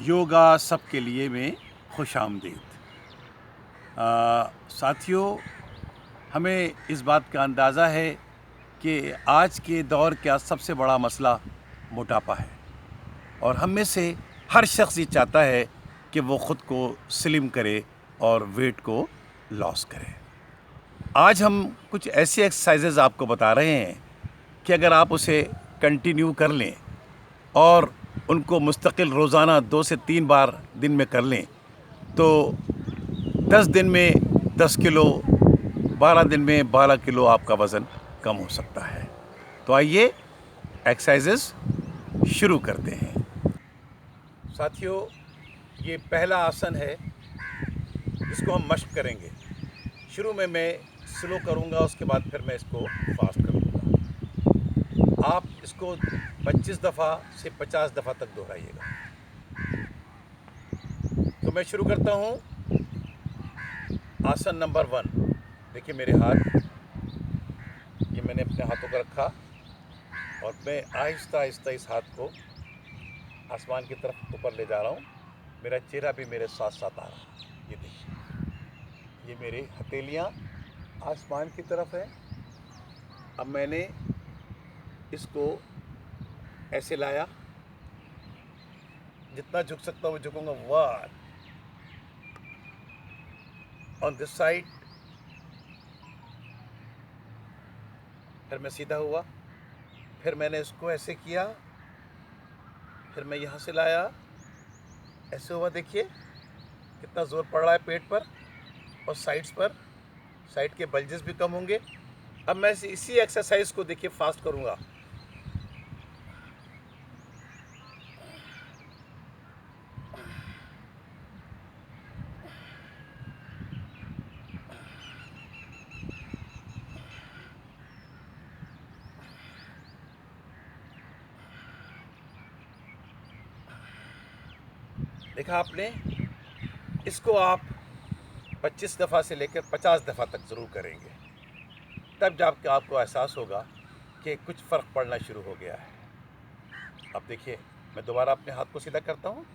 योगा सबके लिए में खुशामदीद। साथियों, हमें इस बात का अंदाज़ा है कि आज के दौर का सबसे बड़ा मसला मोटापा है और हम में से हर शख्स ये चाहता है कि वो ख़ुद को स्लिम करे और वेट को लॉस करे। आज हम कुछ ऐसी एक्सरसाइजेज़ आपको बता रहे हैं कि अगर आप उसे कंटिन्यू कर लें और उनको मुस्तकिल रोज़ाना 2 से 3 बार दिन में कर लें तो 10 दिन में 10 किलो, 12 दिन में 12 किलो आपका वज़न कम हो सकता है। तो आइए एक्सरसाइजेज़ शुरू करते हैं। साथियों, ये पहला आसन है जिसको हम मश्क करेंगे। शुरू में मैं स्लो करूँगा, उसके बाद फिर मैं इसको फास्ट करूँगा। आप इसको 25 दफ़ा से 50 दफ़ा तक दोहराइएगा। तो मैं शुरू करता हूँ। आसन नंबर 1। देखिए मेरे हाथ, ये मैंने अपने हाथों पर रखा और मैं आहिस्ता आहिस्ता इस हाथ को आसमान की तरफ ऊपर ले जा रहा हूँ। मेरा चेहरा भी मेरे साथ साथ आ रहा है। ये देखिए, ये मेरे हथेलियाँ आसमान की तरफ है। अब मैंने इसको ऐसे लाया, जितना झुक सकता हूँ झुकूंगा। 1 ऑन दिस साइड, फिर मैं सीधा हुआ, फिर मैंने इसको ऐसे किया, फिर मैं यहाँ से लाया, ऐसे हुआ। देखिए कितना ज़ोर पड़ रहा है पेट पर और साइड्स पर। साइड के बल्जेस भी कम होंगे। अब मैं इसी एक्सरसाइज को देखिए फास्ट करूँगा। देखा आपने, इसको आप 25 दफ़ा से लेकर 50 दफ़ा तक ज़रूर करेंगे, तब जब आपको एहसास होगा कि कुछ फ़र्क पड़ना शुरू हो गया है। अब देखिए, मैं दोबारा अपने हाथ को सीधा करता हूँ।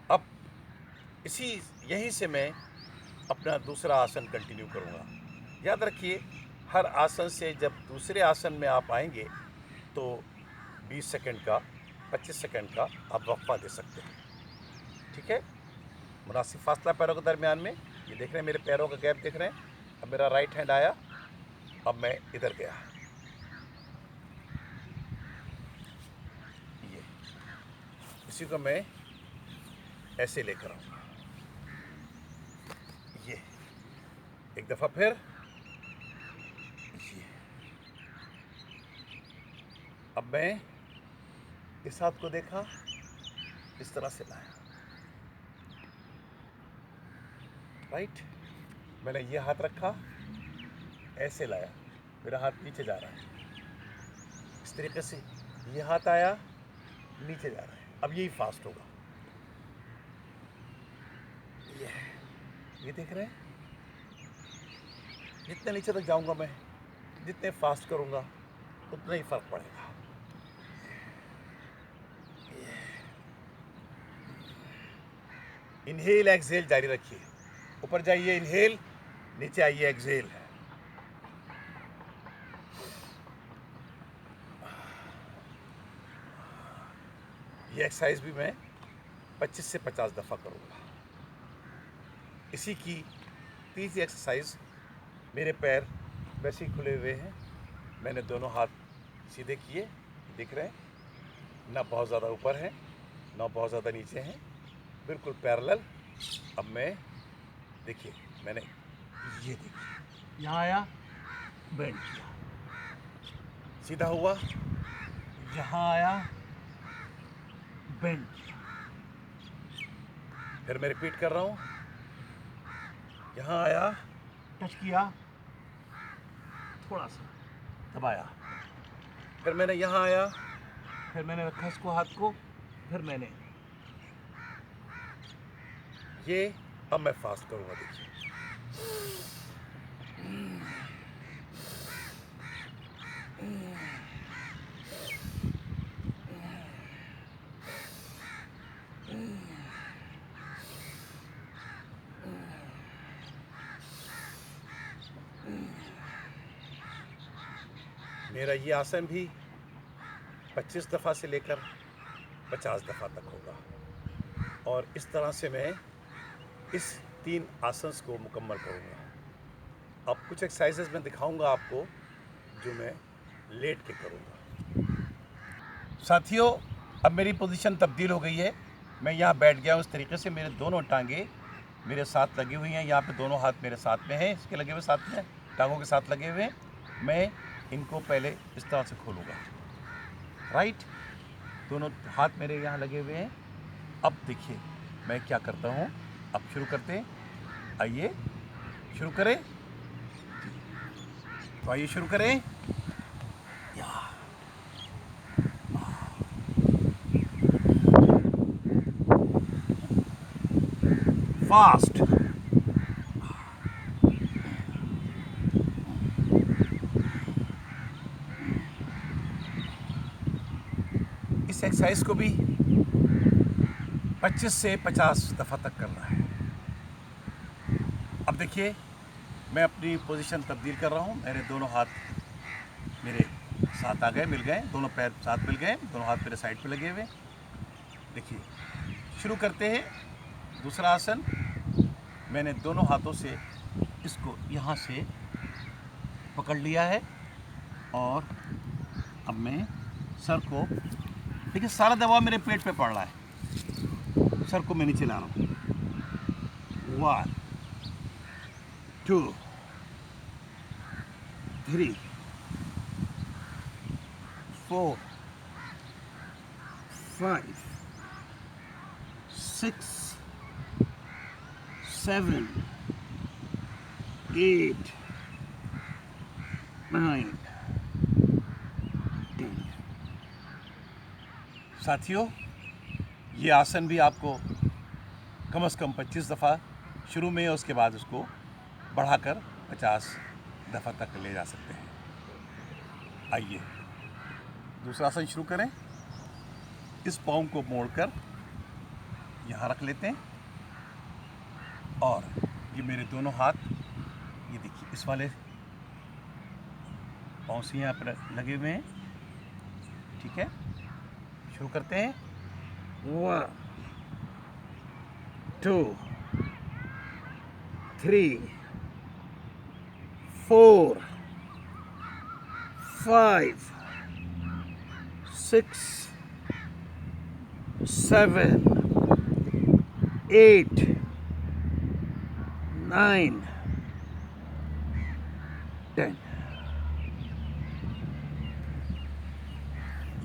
अब यहीं से मैं अपना दूसरा आसन कंटिन्यू करूँगा। याद रखिए, हर आसन से जब दूसरे आसन में आप आएंगे तो 20 सेकंड का, 25 सेकंड का आप वक्फा दे सकते हैं। ठीक है, मुनासिब फासला पैरों के दरमियान में। ये देख रहे हैं, मेरे पैरों का गैप देख रहे हैं। अब मेरा राइट हैंड आया, अब मैं इधर गया। ये इसी को मैं ऐसे लेकर आऊँगा। ये एक दफ़ा फिर, ये। अब मैं इस हाथ को देखा, इस तरह से लाया, राइट। मैंने ये हाथ रखा, ऐसे लाया, मेरा हाथ नीचे जा रहा है। इस तरीके से ये हाथ आया, नीचे जा रहा है। अब यही फास्ट होगा। ये देख रहे हैं, जितने नीचे तक जाऊंगा मैं, जितने फास्ट करूंगा उतना ही फर्क पड़ेगा। इनहेल एक्सहेल जारी रखिए। ऊपर जाइए इनहेल, नीचे आइए एक्सहेल। ये एक्सरसाइज भी मैं 25 से 50 दफ़ा करूँगा। इसी की तीसरी एक्सरसाइज, मेरे पैर वैसे ही खुले हुए हैं, मैंने दोनों हाथ सीधे किए, दिख रहे हैं, ना बहुत ज़्यादा ऊपर है ना बहुत ज़्यादा नीचे हैं, बिल्कुल पैरेलल। अब मैं देखिए, मैंने ये देखिए, यहाँ आया, बेंड किया, सीधा हुआ, यहाँ आया, बेंड किया, फिर मैं रिपीट कर रहा हूँ। यहाँ आया, टच किया, थोड़ा सा दबाया, फिर मैंने यहाँ आया, फिर मैंने रखा इसको, हाथ को, फिर मैंने ये। अब मैं फास्ट करूँगा। देखिए, मेरा ये आसन भी 25 दफ़ा से लेकर 50 दफ़ा तक होगा और इस तरह से मैं इस 3 आसन्स को मुकम्मल करूँगा। अब कुछ एक्सरसाइजेस मैं दिखाऊंगा आपको जो मैं लेट के करूँगा। साथियों, अब मेरी पोजीशन तब्दील हो गई है। मैं यहाँ बैठ गया हूँ इस तरीके से, मेरे दोनों टांगे मेरे साथ लगी हुई हैं। यहाँ पे दोनों हाथ मेरे साथ में हैं, इसके लगे हुए साथ में, टांगों के साथ लगे हुए हैं। मैं इनको पहले इस तरह से खोलूँगा, राइट। दोनों हाथ मेरे यहाँ लगे हुए हैं। अब देखिए मैं क्या करता हूँ। अब शुरू करते हैं, आइए शुरू करें। तो आइए शुरू करें। फास्ट। इस एक्सरसाइज को भी 25 से 50 दफ़ा तक करना है। अब देखिए मैं अपनी पोजीशन तब्दील कर रहा हूँ। मेरे दोनों हाथ मेरे साथ आ गए, मिल गए, दोनों पैर साथ मिल गए, दोनों हाथ मेरे साइड पे लगे हुए। देखिए शुरू करते हैं दूसरा आसन। मैंने दोनों हाथों से इसको यहाँ से पकड़ लिया है और अब मैं सर को, देखिए सारा दबाव मेरे पेट पे पड़ रहा है, सर को मैं नीचे ला रहा हूँ। 1 2 3 4 5 6 7 8 9 10। साथियों, ये आसन भी आपको कम से कम 25 दफ़ा शुरू में, उसके बाद उसको बढ़ाकर 50 दफ़ा तक ले जा सकते हैं। आइए दूसरा आसन शुरू करें। इस पाँव को मोड़कर यहाँ रख लेते हैं और ये मेरे दोनों हाथ, ये देखिए इस वाले पाँव से यहाँ पर लगे हुए हैं, ठीक है। शुरू करते हैं। 1 2 3 4 5 6 7 8 9 10।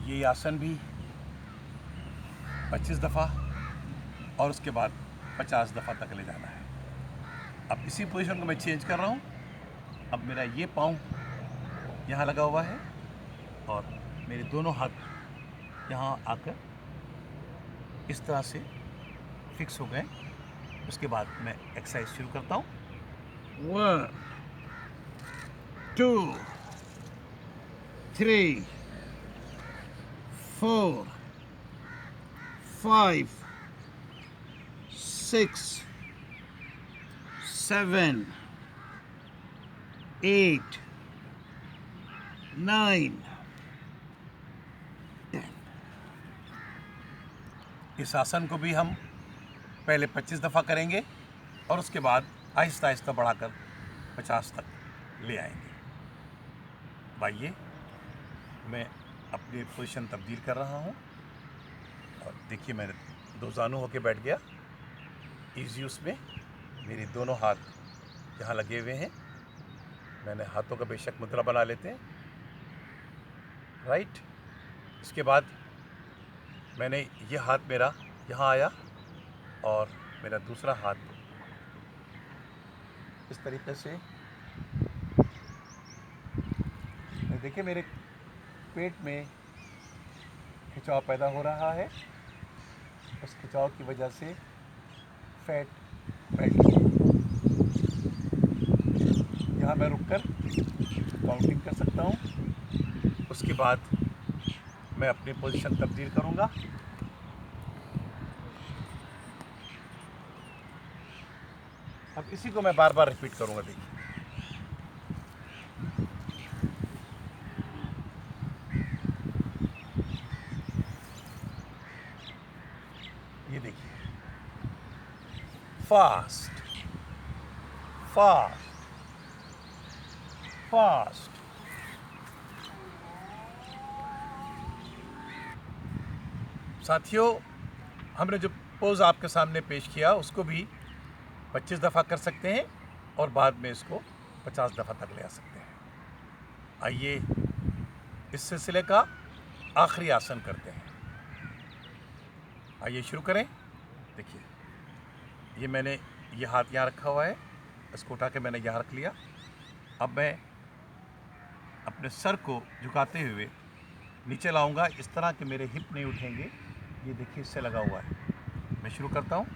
ये आसन भी 25 दफ़ा और उसके बाद 50 दफ़ा तक ले जाना है। अब इसी पोजीशन को मैं चेंज कर रहा हूँ। अब मेरा ये पाँव यहाँ लगा हुआ है और मेरे दोनों हाथ यहाँ आकर इस तरह से फिक्स हो गए। उसके बाद मैं एक्सरसाइज शुरू करता हूँ। 1 2 3 4 5 6 7 8 9 10। इस आसन को भी हम पहले 25 दफ़ा करेंगे और उसके बाद आहिस्ता आहिस्ता बढ़ाकर 50 तक ले आएंगे। आइए मैं अपनी पोजीशन तब्दील कर रहा हूँ और देखिए मैं दोजानू होके बैठ गया इजी। उसमें मेरे दोनों हाथ यहाँ लगे हुए हैं। मैंने हाथों का बेशक मुद्रा बना लेते हैं, राइट। इसके बाद मैंने ये हाथ मेरा यहाँ आया और मेरा दूसरा हाथ इस तरीके से, देखिए मेरे पेट में खिंचाव पैदा हो रहा है। उस खिंचाव की वजह से फैट बैठ गया। यहाँ मैं रुककर काउंटिंग कर सकता हूँ। उसके बाद मैं अपनी पोजीशन तब्दील करूँगा। अब इसी को मैं बार बार रिपीट करूँगा। देखिए फास्ट फास्ट फास्ट। साथियों, हमने जो पोज आपके सामने पेश किया उसको भी 25 दफ़ा कर सकते हैं और बाद में इसको 50 दफ़ा तक ले आ सकते हैं। आइए इस सिलसिले का आखिरी आसन करते हैं। आइए शुरू करें। देखिए, ये मैंने ये हाथ यहाँ रखा हुआ है, इसको उठा के मैंने यहाँ रख लिया। अब मैं अपने सर को झुकाते हुए नीचे लाऊंगा इस तरह कि मेरे हिप नहीं उठेंगे। ये देखिए, इससे लगा हुआ है। मैं शुरू करता हूँ।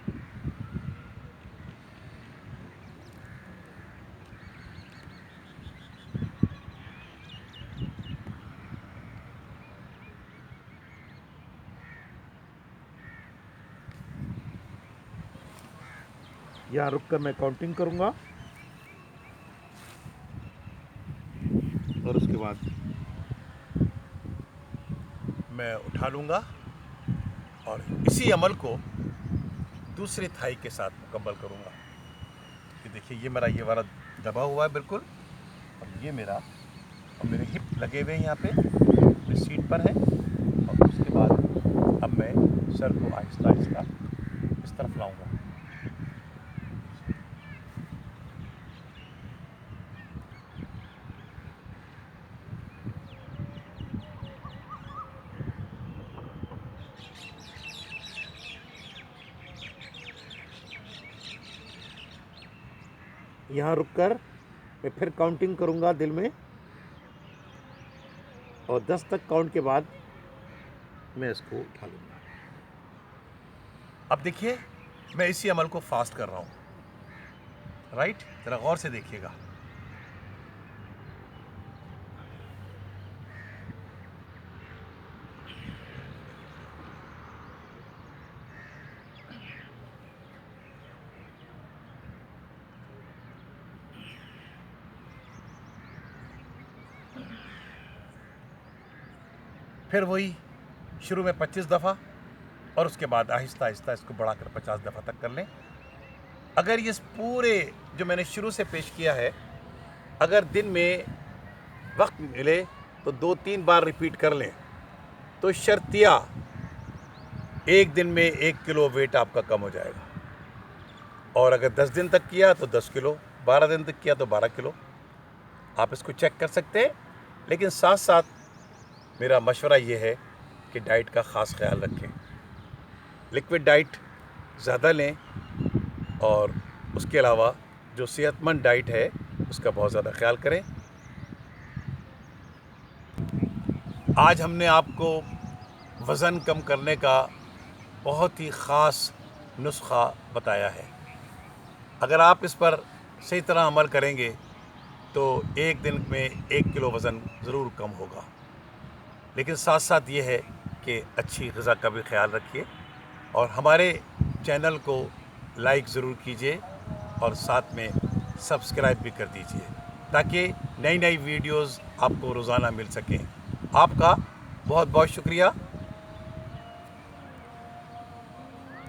यहाँ रुक कर मैं काउंटिंग करूँगा और उसके बाद मैं उठा लूँगा और इसी अमल को दूसरी थाई के साथ मुकम्मल करूँगा। ये देखिए, ये मेरा ये वाला दबा हुआ है बिल्कुल। अब ये मेरा और मेरे हिप लगे हुए हैं यहाँ पे, मेरी सीट पर है। और उसके बाद अब मैं सर को आहिस्ता आहिस्ता इस तरफ लाऊंगा। यहाँ रुककर मैं फिर काउंटिंग करूँगा दिल में और 10 तक काउंट के बाद मैं इसको उठा लूँगा। अब देखिए, मैं इसी अमल को फास्ट कर रहा हूँ। राइट, ज़रा गौर से देखिएगा। फिर वही शुरू में 25 दफ़ा और उसके बाद आहिस्ता आहिस्ता इसको बढ़ाकर 50 दफ़ा तक कर लें। अगर ये पूरे जो मैंने शुरू से पेश किया है, अगर दिन में वक्त मिले तो 2-3 बार रिपीट कर लें तो शर्तिया एक दिन में 1 किलो वेट आपका कम हो जाएगा। और अगर 10 दिन तक किया तो 10 किलो, 12 दिन तक किया तो 12 किलो। आप इसको चेक कर सकते हैं। लेकिन साथ साथ मेरा मशवरा ये है कि डाइट का ख़ास ख्याल रखें। लिक्विड डाइट ज़्यादा लें और उसके अलावा जो सेहतमंद डाइट है उसका बहुत ज़्यादा ख्याल करें। आज हमने आपको वज़न कम करने का बहुत ही ख़ास नुस्खा बताया है। अगर आप इस पर सही तरह अमल करेंगे तो एक दिन में 1 किलो वज़न ज़रूर कम होगा। लेकिन साथ साथ ये है कि अच्छी ग़िज़ा का भी ख्याल रखिए और हमारे चैनल को लाइक ज़रूर कीजिए और साथ में सब्सक्राइब भी कर दीजिए ताकि नई नई वीडियोज़ आपको रोज़ाना मिल सकें। आपका बहुत बहुत शुक्रिया।